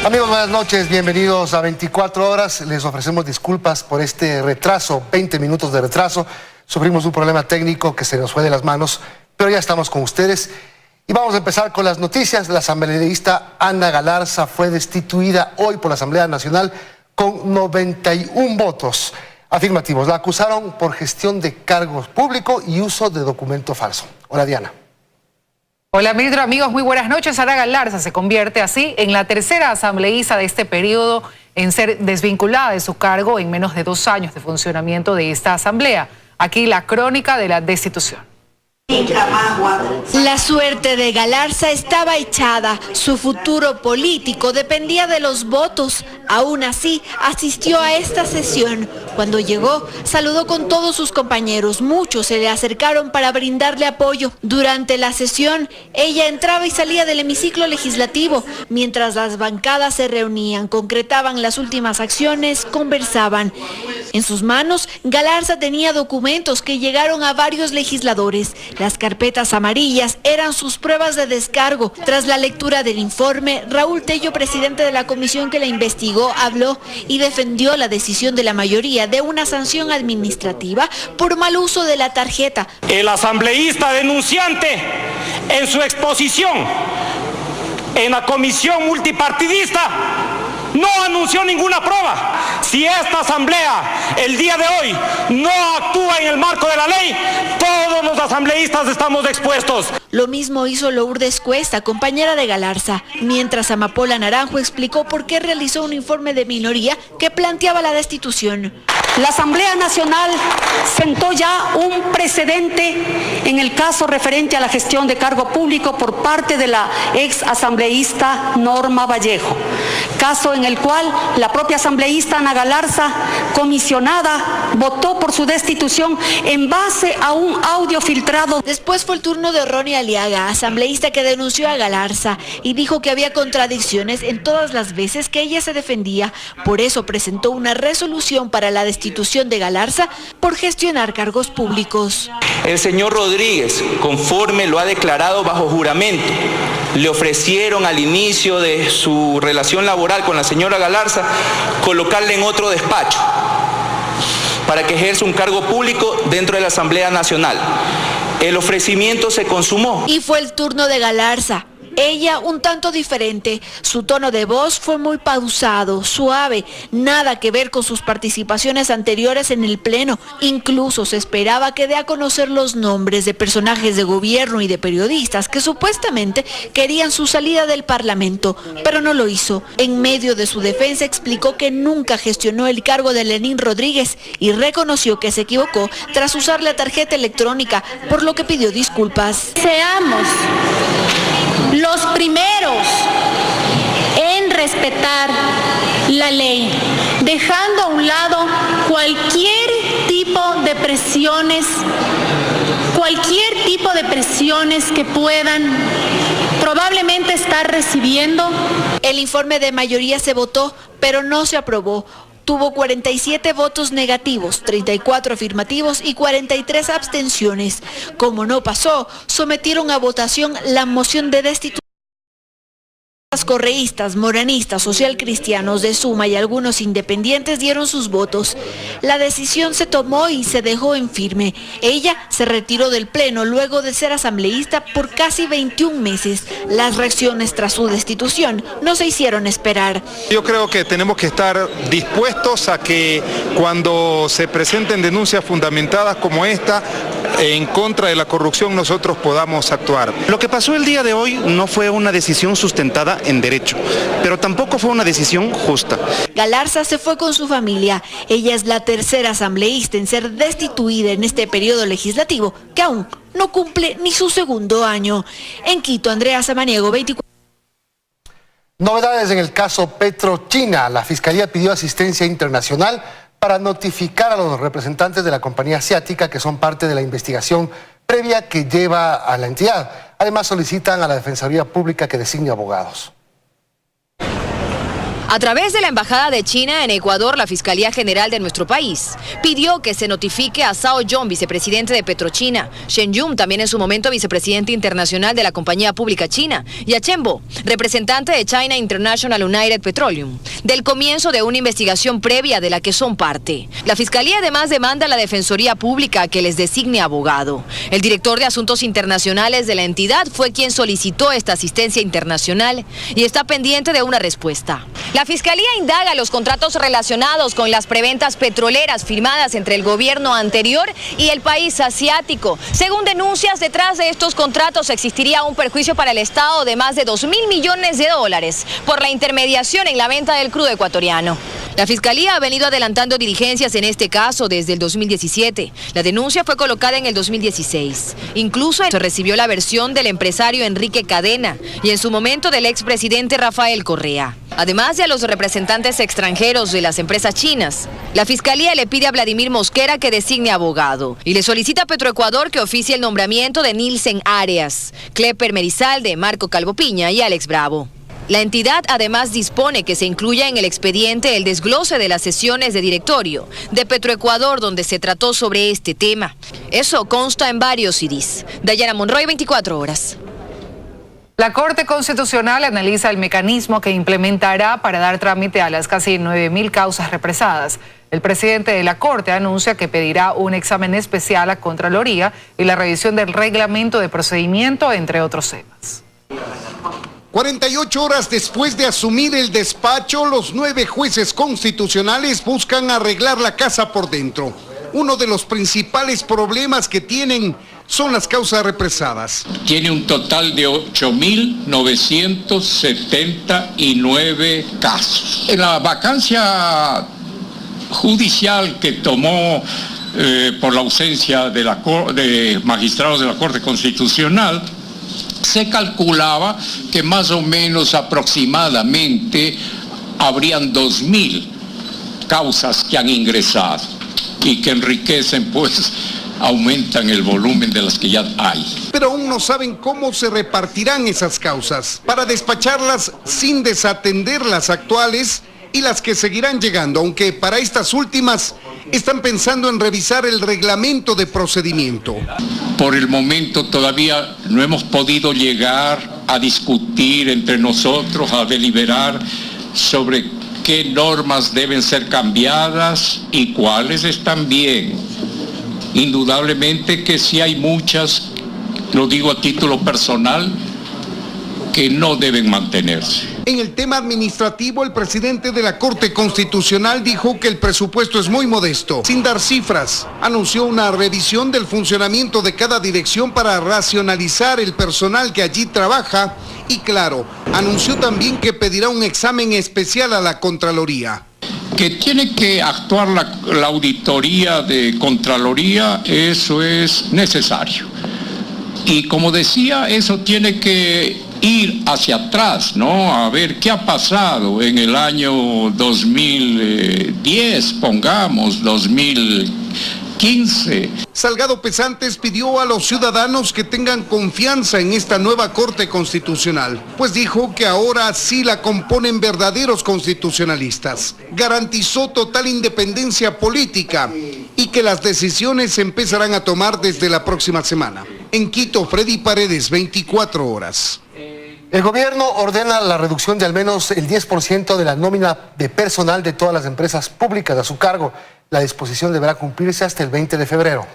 Amigos, buenas noches, bienvenidos a 24 horas. Les ofrecemos disculpas por este retraso, 20 minutos de retraso. Sufrimos un problema técnico que se nos fue de las manos, pero ya estamos con ustedes. Y vamos a empezar con las noticias. La asambleísta Ana Galarza fue destituida hoy por la Asamblea Nacional con 91 votos afirmativos. La acusaron por gestión de cargos públicos y uso de documento falso. Hola, Diana. Hola, Mildred, amigos, muy buenas noches. Ana Galarza se convierte así en la tercera asambleísta de este periodo en ser desvinculada de su cargo en menos de 2 años de funcionamiento de esta asamblea. Aquí la crónica de la destitución. La suerte de Galarza estaba echada, su futuro político dependía de los votos. Aún así, asistió a esta sesión. Cuando llegó, saludó con todos sus compañeros. Muchos se le acercaron para brindarle apoyo. Durante la sesión, ella entraba y salía del hemiciclo legislativo. Mientras las bancadas se reunían, concretaban las últimas acciones, conversaban. En sus manos, Galarza tenía documentos que llegaron a varios legisladores. Las carpetas amarillas eran sus pruebas de descargo. Tras la lectura del informe, Raúl Tello, presidente de la comisión que la investigó, habló y defendió la decisión de la mayoría de una sanción administrativa por mal uso de la tarjeta. El asambleísta denunciante, en su exposición en la comisión multipartidista, no anunció ninguna prueba. Si esta asamblea el día de hoy no actúa en el marco de la ley, todos los asambleístas estamos expuestos. Lo mismo hizo Lourdes Cuesta, compañera de Galarza, mientras Amapola Naranjo explicó por qué realizó un informe de minoría que planteaba la destitución. La Asamblea Nacional sentó ya un precedente en el caso referente a la gestión de cargo público por parte de la ex asambleísta Norma Vallejo, caso en el cual la propia asambleísta Ana Galarza, comisionada, votó por su destitución en base a un audio filtrado. Después fue el turno de Ronnie Aliaga, asambleísta que denunció a Galarza y dijo que había contradicciones en todas las veces que ella se defendía. Por eso presentó una resolución para la destitución de Galarza por gestionar cargos públicos. El señor Rodríguez, conforme lo ha declarado bajo juramento, le ofrecieron al inicio de su relación laboral con la señora Galarza colocarle en otro despacho para que ejerza un cargo público dentro de la Asamblea Nacional. El ofrecimiento se consumó. Y fue el turno de Galarza. Ella un tanto diferente, su tono de voz fue muy pausado, suave, nada que ver con sus participaciones anteriores en el pleno. Incluso se esperaba que dé a conocer los nombres de personajes de gobierno y de periodistas que supuestamente querían su salida del Parlamento, pero no lo hizo. En medio de su defensa explicó que nunca gestionó el cargo de Lenín Rodríguez y reconoció que se equivocó tras usar la tarjeta electrónica, por lo que pidió disculpas. Seamos los primeros en respetar la ley, dejando a un lado cualquier tipo de presiones que puedan probablemente estar recibiendo. El informe de mayoría se votó, pero no se aprobó. Tuvo 47 votos negativos, 34 afirmativos y 43 abstenciones. Como no pasó, sometieron a votación la moción de destitución. Los correístas, moranistas, socialcristianos de Suma y algunos independientes dieron sus votos. La decisión se tomó y se dejó en firme. Ella se retiró del pleno luego de ser asambleísta por casi 21 meses. Las reacciones tras su destitución no se hicieron esperar. Yo creo que tenemos que estar dispuestos a que cuando se presenten denuncias fundamentadas como esta, en contra de la corrupción, nosotros podamos actuar. Lo que pasó el día de hoy no fue una decisión sustentada en derecho, pero tampoco fue una decisión justa. Galarza se fue con su familia. Ella es la tercera asambleísta en ser destituida en este periodo legislativo, que aún no cumple ni su segundo año. En Quito, Andrea Samaniego, 24. Novedades en el caso PetroChina. La Fiscalía pidió asistencia internacional para notificar a los representantes de la compañía asiática que son parte de la investigación previa que lleva a la entidad. Además, solicitan a la Defensoría Pública que designe abogados. A través de la Embajada de China en Ecuador, la Fiscalía General de nuestro país pidió que se notifique a Zhao Yong, vicepresidente de Petrochina, Shen Yun, también en su momento vicepresidente internacional de la compañía pública china, y a Chen Bo, representante de China International United Petroleum, del comienzo de una investigación previa de la que son parte. La Fiscalía además demanda a la Defensoría Pública que les designe abogado. El director de Asuntos Internacionales de la entidad fue quien solicitó esta asistencia internacional y está pendiente de una respuesta. La Fiscalía indaga los contratos relacionados con las preventas petroleras firmadas entre el gobierno anterior y el país asiático. Según denuncias, detrás de estos contratos existiría un perjuicio para el Estado de más de 2.000 millones de dólares por la intermediación en la venta del crudo ecuatoriano. La Fiscalía ha venido adelantando diligencias en este caso desde el 2017. La denuncia fue colocada en el 2016. Incluso se recibió la versión del empresario Enrique Cadena y en su momento del expresidente Rafael Correa. Además de a los representantes extranjeros de las empresas chinas, la Fiscalía le pide a Vladimir Mosquera que designe abogado y le solicita a Petroecuador que oficie el nombramiento de Nilsen Arias, Klepper Merizalde, Marco Calvo Piña y Alex Bravo. La entidad además dispone que se incluya en el expediente el desglose de las sesiones de directorio de Petroecuador donde se trató sobre este tema. Eso consta en varios CDs. Dayana Monroy, 24 horas. La Corte Constitucional analiza el mecanismo que implementará para dar trámite a las casi 9.000 causas represadas. El presidente de la Corte anuncia que pedirá un examen especial a Contraloría y la revisión del reglamento de procedimiento, entre otros temas. 48 horas después de asumir el despacho, los 9 jueces constitucionales buscan arreglar la casa por dentro. Uno de los principales problemas que tienen son las causas represadas. Tiene un total de 8.979 casos. En la vacancia judicial que tomó por la ausencia de magistrados de la Corte Constitucional, se calculaba que más o menos aproximadamente habrían 2.000 causas que han ingresado y que enriquecen, pues, aumentan el volumen de las que ya hay. Pero aún no saben cómo se repartirán esas causas para despacharlas sin desatender las actuales y las que seguirán llegando, aunque para estas últimas están pensando en revisar el reglamento de procedimiento. Por el momento todavía no hemos podido llegar a discutir entre nosotros, a deliberar sobre qué normas deben ser cambiadas y cuáles están bien. Indudablemente que sí hay muchas, lo digo a título personal, que no deben mantenerse. En el tema administrativo, el presidente de la Corte Constitucional dijo que el presupuesto es muy modesto. Sin dar cifras, anunció una revisión del funcionamiento de cada dirección para racionalizar el personal que allí trabaja y, claro, anunció también que pedirá un examen especial a la Contraloría. Que tiene que actuar la auditoría de Contraloría, eso es necesario. Y como decía, eso tiene que ir hacia atrás, ¿no? A ver qué ha pasado en el año 2010, pongamos, 2015. Salgado Pesantes pidió a los ciudadanos que tengan confianza en esta nueva Corte Constitucional, pues dijo que ahora sí la componen verdaderos constitucionalistas. Garantizó total independencia política y que las decisiones se empezarán a tomar desde la próxima semana. En Quito, Freddy Paredes, 24 horas. El gobierno ordena la reducción de al menos el 10% de la nómina de personal de todas las empresas públicas a su cargo. La disposición deberá cumplirse hasta el 20 de febrero.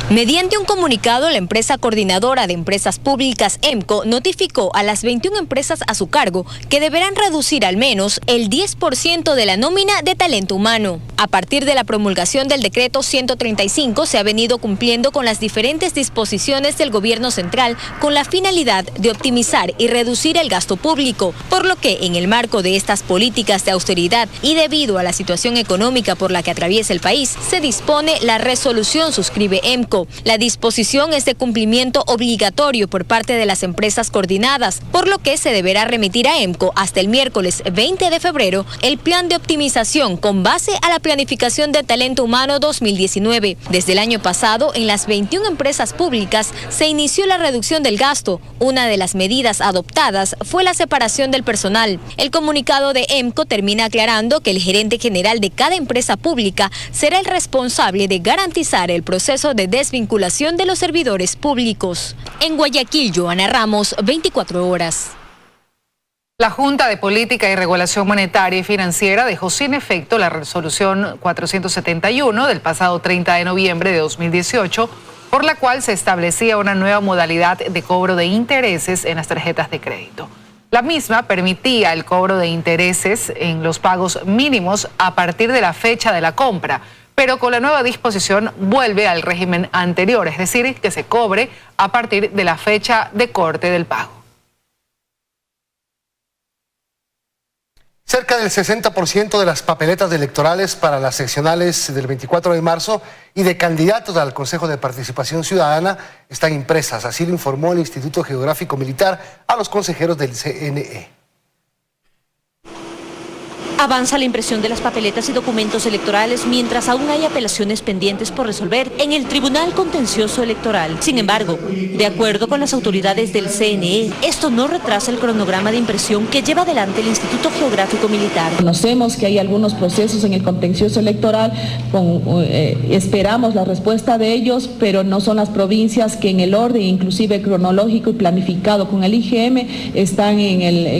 Mediante un comunicado, la empresa coordinadora de empresas públicas EMCO notificó a las 21 empresas a su cargo que deberán reducir al menos el 10% de la nómina de talento humano. A partir de la promulgación del decreto 135 se ha venido cumpliendo con las diferentes disposiciones del gobierno central con la finalidad de optimizar y reducir el gasto público, por lo que en el marco de estas políticas de austeridad y debido a la situación económica por la que atraviesa el país, se dispone la resolución, suscribe EMCO, EMCO. La disposición es de cumplimiento obligatorio por parte de las empresas coordinadas, por lo que se deberá remitir a EMCO hasta el miércoles 20 de febrero el plan de optimización con base a la planificación de talento humano 2019. Desde el año pasado, en las 21 empresas públicas se inició la reducción del gasto. Una de las medidas adoptadas fue la separación del personal. El comunicado de EMCO termina aclarando que el gerente general de cada empresa pública será el responsable de garantizar el proceso de desvinculación de los servidores públicos. En Guayaquil, Joana Ramos, 24 horas. La Junta de Política y Regulación Monetaria y Financiera dejó sin efecto la resolución 471 del pasado 30 de noviembre de 2018, por la cual se establecía una nueva modalidad de cobro de intereses en las tarjetas de crédito. La misma permitía el cobro de intereses en los pagos mínimos a partir de la fecha de la compra, pero con la nueva disposición vuelve al régimen anterior, es decir, que se cobre a partir de la fecha de corte del pago. Cerca del 60% de las papeletas electorales para las seccionales del 24 de marzo y de candidatos al Consejo de Participación Ciudadana están impresas. Así lo informó el Instituto Geográfico Militar a los consejeros del CNE. Avanza la impresión de las papeletas y documentos electorales mientras aún hay apelaciones pendientes por resolver en el Tribunal Contencioso Electoral. Sin embargo, de acuerdo con las autoridades del CNE, esto no retrasa el cronograma de impresión que lleva adelante el Instituto Geográfico Militar. Conocemos que hay algunos procesos en el contencioso electoral, esperamos la respuesta de ellos, pero no son las provincias que en el orden, inclusive cronológico y planificado con el IGM, están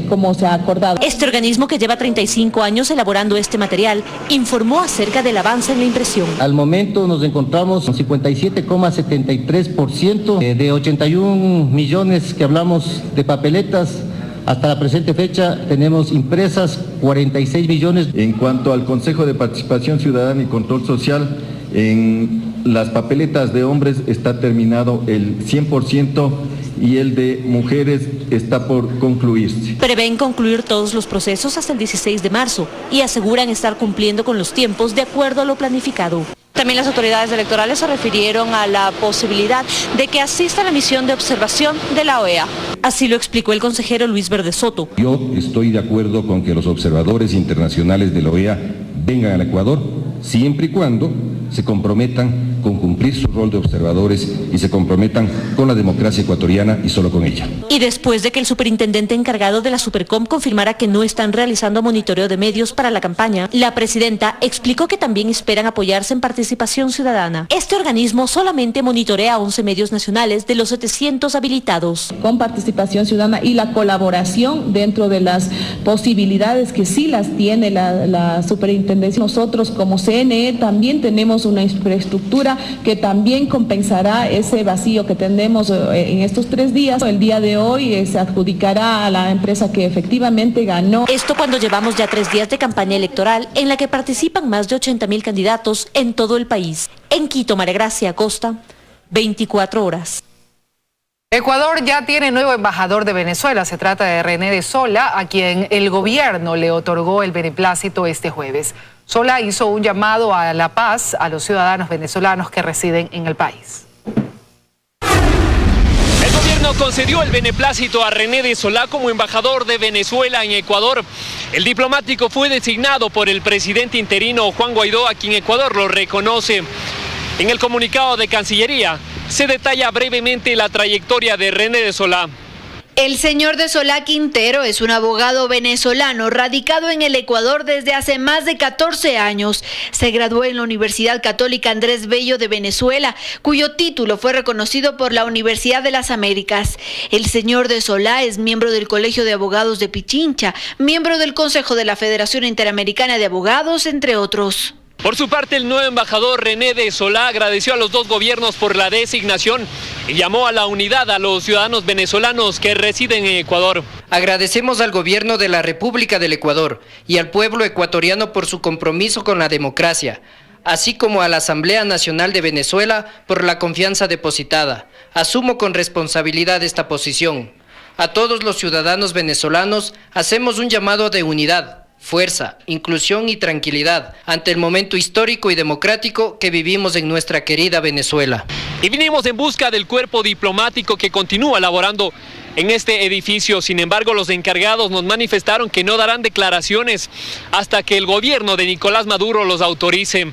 como se ha acordado. Este organismo, que lleva 35 años elaborando este material, informó acerca del avance en la impresión. Al momento nos encontramos con 57,73% de 81 millones que hablamos de papeletas. Hasta la presente fecha tenemos impresas 46 millones. En cuanto al Consejo de Participación Ciudadana y Control Social, en las papeletas de hombres está terminado el 100% y el de mujeres está por concluirse. Prevén concluir todos los procesos hasta el 16 de marzo y aseguran estar cumpliendo con los tiempos de acuerdo a lo planificado. También las autoridades electorales se refirieron a la posibilidad de que asista a la misión de observación de la OEA. Así lo explicó el consejero Luis Verde Soto. Yo estoy de acuerdo con que los observadores internacionales de la OEA vengan al Ecuador, siempre y cuando se comprometan con cumplir su rol de observadores y se comprometan con la democracia ecuatoriana y solo con ella. Y después de que el superintendente encargado de la Supercom confirmara que no están realizando monitoreo de medios para la campaña, la presidenta explicó que también esperan apoyarse en Participación Ciudadana. Este organismo solamente monitorea a 11 medios nacionales de los 700 habilitados. Con Participación Ciudadana y la colaboración dentro de las posibilidades que sí las tiene la superintendencia. Nosotros como CNE también tenemos una infraestructura que también compensará ese vacío que tenemos en estos 3 días. El día de hoy se adjudicará a la empresa que efectivamente ganó. Esto cuando llevamos ya 3 días de campaña electoral en la que participan más de 80,000 candidatos en todo el país. En Quito, María Gracia Acosta, 24 horas. Ecuador ya tiene nuevo embajador de Venezuela. Se trata de René de Sola, a quien el gobierno le otorgó el beneplácito este jueves. Sola hizo un llamado a la paz a los ciudadanos venezolanos que residen en el país. El gobierno concedió el beneplácito a René de Solá como embajador de Venezuela en Ecuador. El diplomático fue designado por el presidente interino Juan Guaidó, a quien Ecuador lo reconoce. En el comunicado de Cancillería se detalla brevemente la trayectoria de René de Solá. El señor de Solá Quintero es un abogado venezolano radicado en el Ecuador desde hace más de 14 años. Se graduó en la Universidad Católica Andrés Bello de Venezuela, cuyo título fue reconocido por la Universidad de las Américas. El señor de Solá es miembro del Colegio de Abogados de Pichincha, miembro del Consejo de la Federación Interamericana de Abogados, entre otros. Por su parte, el nuevo embajador René de Solá agradeció a los dos gobiernos por la designación y llamó a la unidad a los ciudadanos venezolanos que residen en Ecuador. Agradecemos al gobierno de la República del Ecuador y al pueblo ecuatoriano por su compromiso con la democracia, así como a la Asamblea Nacional de Venezuela por la confianza depositada. Asumo con responsabilidad esta posición. A todos los ciudadanos venezolanos hacemos un llamado de unidad, fuerza, inclusión y tranquilidad ante el momento histórico y democrático que vivimos en nuestra querida Venezuela. Y vinimos en busca del cuerpo diplomático que continúa laborando en este edificio. Sin embargo, los encargados nos manifestaron que no darán declaraciones hasta que el gobierno de Nicolás Maduro los autorice.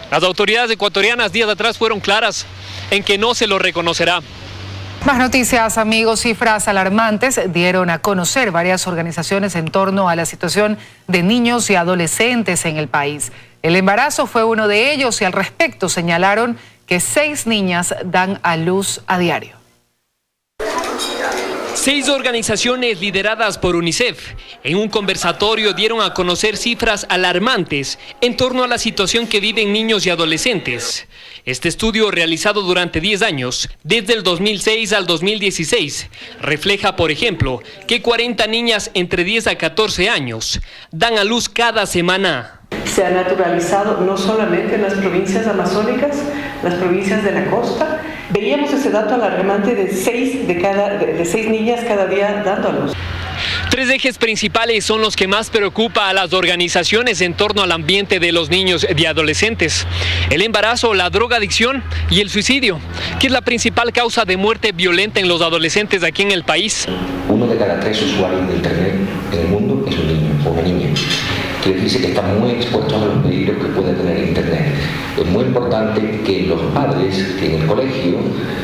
Las autoridades ecuatorianas días atrás fueron claras en que no se lo reconocerá. Más noticias, amigos. Cifras alarmantes dieron a conocer varias organizaciones en torno a la situación de niños y adolescentes en el país. El embarazo fue uno de ellos y al respecto señalaron que 6 niñas dan a luz a diario. 6 organizaciones lideradas por UNICEF en un conversatorio dieron a conocer cifras alarmantes en torno a la situación que viven niños y adolescentes. Este estudio, realizado durante 10 años, desde el 2006 al 2016, refleja, por ejemplo, que 40 niñas entre 10 a 14 años dan a luz cada semana. Se ha naturalizado no solamente en las provincias amazónicas, las provincias de la costa. Veíamos ese dato alarmante de 6 niñas cada día dando a luz. 3 ejes principales son los que más preocupa a las organizaciones en torno al ambiente de los niños y adolescentes: el embarazo, la drogadicción y el suicidio, que es la principal causa de muerte violenta en los adolescentes aquí en el país. 1 de cada 3 usuarios de Internet en el mundo es un niño o una niña. Quiere decirse que están muy expuestos a los peligros que puede tener Internet. Es muy importante que los padres, que en el colegio,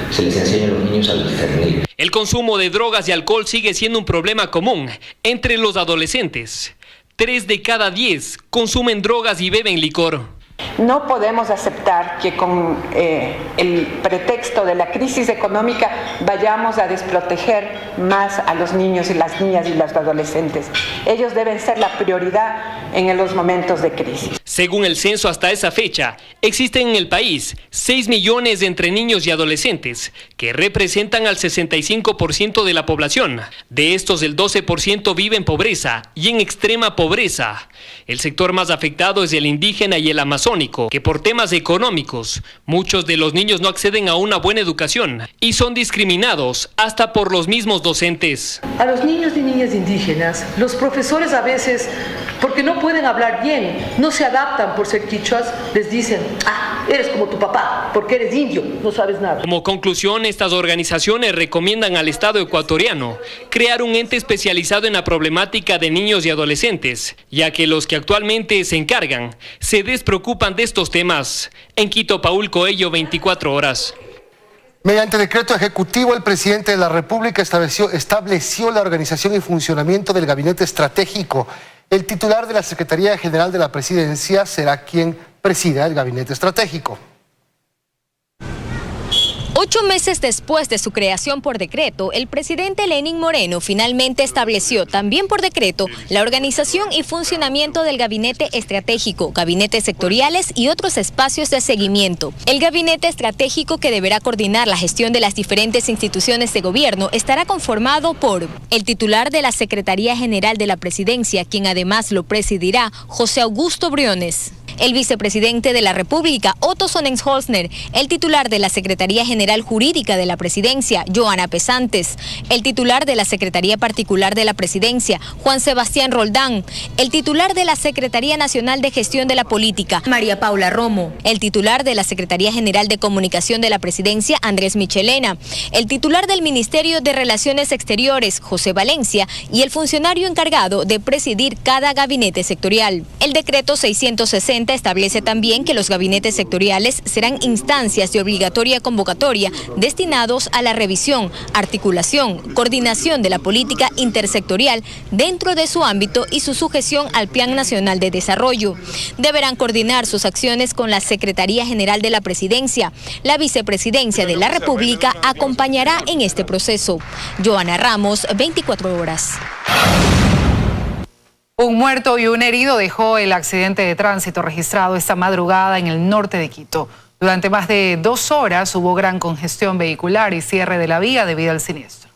se les enseñe a los niños a discernir. El consumo de drogas y alcohol sigue siendo un problema común entre los adolescentes. 3 de cada 10 consumen drogas y beben licor. No podemos aceptar que con el pretexto de la crisis económica vayamos a desproteger más a los niños y las niñas y los adolescentes. Ellos deben ser la prioridad en los momentos de crisis. Según el censo, hasta esa fecha, existen en el país 6 millones entre niños y adolescentes, que representan al 65% de la población. De estos, el 12% vive en pobreza y en extrema pobreza. El sector más afectado es el indígena y el amazónico, que por temas económicos, muchos de los niños no acceden a una buena educación y son discriminados hasta por los mismos docentes. A los niños y niñas indígenas, los profesores a veces, porque no pueden hablar bien, no se adaptan por ser quichuas, les dicen: eres como tu papá, porque eres indio, no sabes nada. Como conclusión, estas organizaciones recomiendan al Estado ecuatoriano crear un ente especializado en la problemática de niños y adolescentes, ya que los que actualmente se encargan se despreocupan de estos temas. En Quito, Paul Coello, 24 horas. Mediante decreto ejecutivo, el presidente de la República estableció la organización y funcionamiento del Gabinete Estratégico. El titular de la Secretaría General de la Presidencia será quien presida el Gabinete Estratégico. 8 meses después de su creación por decreto, el presidente Lenín Moreno finalmente estableció también por decreto la organización y funcionamiento del Gabinete Estratégico, gabinetes sectoriales y otros espacios de seguimiento. El Gabinete Estratégico, que deberá coordinar la gestión de las diferentes instituciones de gobierno, estará conformado por el titular de la Secretaría General de la Presidencia, quien además lo presidirá, José Augusto Briones; el vicepresidente de la República, Otto Sonnenholzner; el titular de la Secretaría General Jurídica de la Presidencia, Joana Pesantes; el titular de la Secretaría Particular de la Presidencia, Juan Sebastián Roldán; el titular de la Secretaría Nacional de Gestión de la Política, María Paula Romo; el titular de la Secretaría General de Comunicación de la Presidencia, Andrés Michelena; el titular del Ministerio de Relaciones Exteriores, José Valencia; y el funcionario encargado de presidir cada gabinete sectorial. El decreto 660 establece también que los gabinetes sectoriales serán instancias de obligatoria convocatoria destinados a la revisión, articulación, coordinación de la política intersectorial dentro de su ámbito y su sujeción al Plan Nacional de Desarrollo. Deberán coordinar sus acciones con la Secretaría General de la Presidencia. La Vicepresidencia de la República acompañará en este proceso. Joana Ramos, 24 horas. Un muerto y un herido dejó el accidente de tránsito registrado esta madrugada en el norte de Quito. Durante más de 2 horas hubo gran congestión vehicular y cierre de la vía debido al siniestro.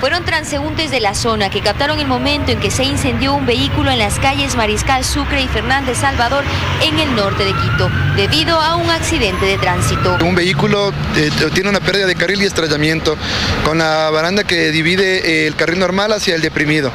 Fueron transeúntes de la zona que captaron el momento en que se incendió un vehículo en las calles Mariscal Sucre y Fernández Salvador en el norte de Quito, debido a un accidente de tránsito. Un vehículo tiene una pérdida de carril y estrellamiento con la baranda que divide el carril normal hacia el deprimido.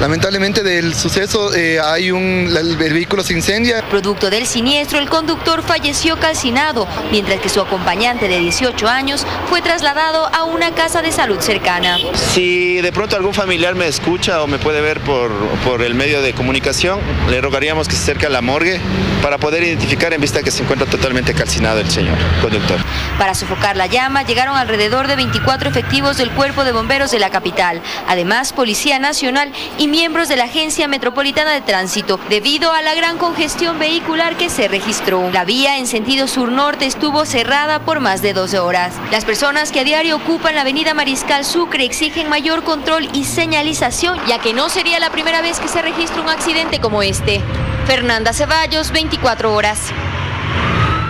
Lamentablemente del suceso el vehículo se incendia. Producto del siniestro, el conductor falleció calcinado, mientras que su acompañante de 18 años fue trasladado a una casa de salud cercana. Si de pronto algún familiar me escucha o me puede ver por el medio de comunicación, le rogaríamos que se acerque a la morgue para poder identificar en vista que se encuentra totalmente calcinado el señor conductor. Para sofocar la llama llegaron alrededor de 24 efectivos del Cuerpo de Bomberos de la capital, además Policía Nacional y miembros de la Agencia Metropolitana de Tránsito, debido a la gran congestión vehicular que se registró. La vía en sentido sur-norte estuvo cerrada por más de 12 horas. Las personas que a diario ocupan la avenida Mariscal Sucre exigen mayor control y señalización, ya que no sería la primera vez que se registra un accidente como este. Fernanda Ceballos, 24 horas.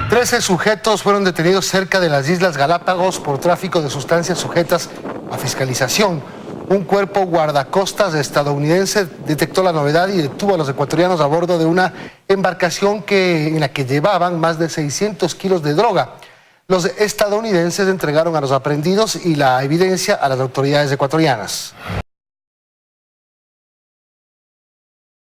13 sujetos fueron detenidos cerca de las Islas Galápagos por tráfico de sustancias sujetas a fiscalización. Un cuerpo guardacostas estadounidense detectó la novedad y detuvo a los ecuatorianos a bordo de una embarcación en la que llevaban más de 600 kilos de droga. Los estadounidenses entregaron a los aprehendidos y la evidencia a las autoridades ecuatorianas.